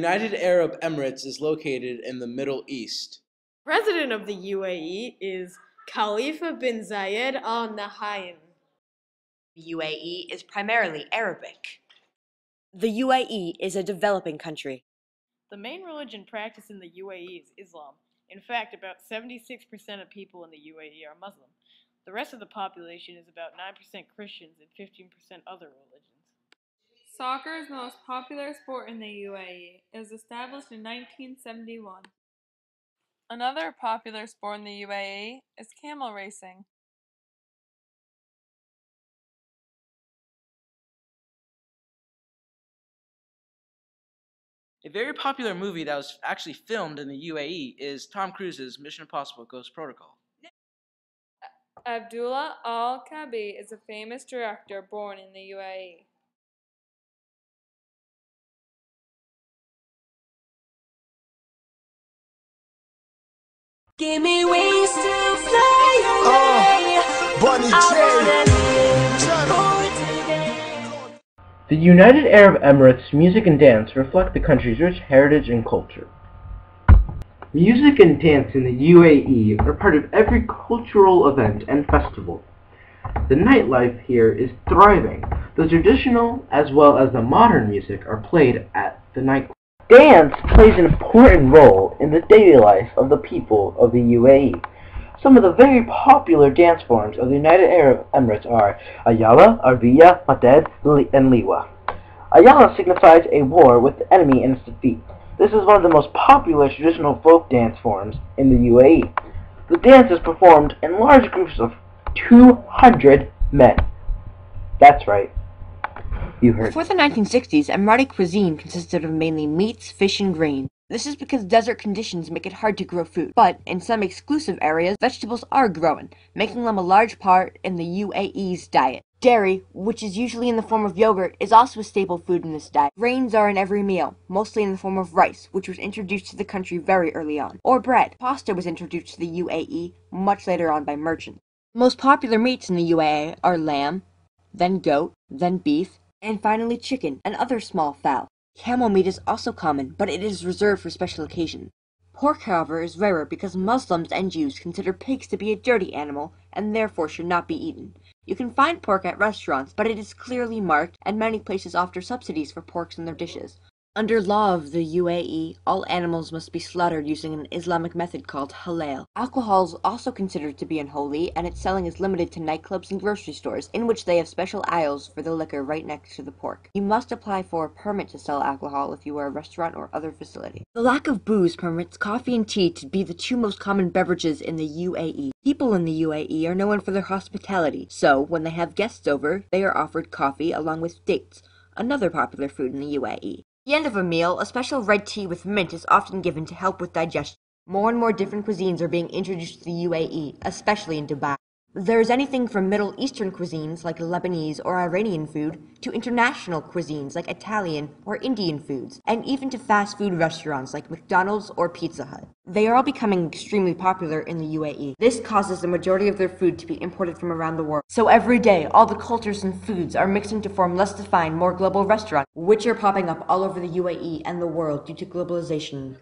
United Arab Emirates is located in the Middle East. President of the UAE is Khalifa bin Zayed Al Nahyan. The UAE is primarily Arabic. The UAE is a developing country. The main religion practiced in the UAE is Islam. In fact, about 76% of people in the UAE are Muslim. The rest of the population is about 9% Christians and 15% other religions. Soccer is the most popular sport in the UAE. It was established in 1971. Another popular sport in the UAE is camel racing. A very popular movie that was actually filmed in the UAE is Tom Cruise's Mission Impossible Ghost Protocol. Abdullah Al-Kabi is a famous director born in the UAE. Give me wings to fly away. Bunny J. The United Arab Emirates music and dance reflect the country's rich heritage and culture. Music and dance in the UAE are part of every cultural event and festival. The nightlife here is thriving. The traditional as well as the modern music are played at the nightclub. Dance plays an important role in the daily life of the people of the UAE. Some of the very popular dance forms of the United Arab Emirates are Ayala, Arbiya, Mated, and Liwa. Ayala signifies a war with the enemy and its defeat. This is one of the most popular traditional folk dance forms in the UAE. The dance is performed in large groups of 200 men. That's right. You heard. Before the 1960s, Emirati cuisine consisted of mainly meats, fish, and grain. This is because desert conditions make it hard to grow food, but in some exclusive areas, vegetables are grown, making them a large part in the UAE's diet. Dairy, which is usually in the form of yogurt, is also a staple food in this diet. Grains are in every meal, mostly in the form of rice, which was introduced to the country very early on, or bread. Pasta was introduced to the UAE much later on by merchants. Most popular meats in the UAE are lamb, then goat, then beef, and finally chicken and other small fowl. Camel meat is also common, but it is reserved for special occasions. Pork, however, is rarer because Muslims and Jews consider pigs to be a dirty animal and therefore should not be eaten. You can find pork at restaurants, but it is clearly marked, and many places offer subsidies for porks in their dishes. Under law of the UAE, all animals must be slaughtered using an Islamic method called halal. Alcohol is also considered to be unholy, and its selling is limited to nightclubs and grocery stores, in which they have special aisles for the liquor right next to the pork. You must apply for a permit to sell alcohol if you are a restaurant or other facility. The lack of booze permits coffee and tea to be the two most common beverages in the UAE. People in the UAE are known for their hospitality, so when they have guests over, they are offered coffee along with dates, another popular food in the UAE. At the end of a meal, a special red tea with mint is often given to help with digestion. More and more different cuisines are being introduced to the UAE, especially in Dubai. There is anything from Middle Eastern cuisines like Lebanese or Iranian food to international cuisines like Italian or Indian foods, and even to fast food restaurants like McDonald's or Pizza Hut. They are all becoming extremely popular in the UAE. This causes the majority of their food to be imported from around the world. So every day, all the cultures and foods are mixing to form less defined, more global restaurants, which are popping up all over the UAE and the world due to globalization.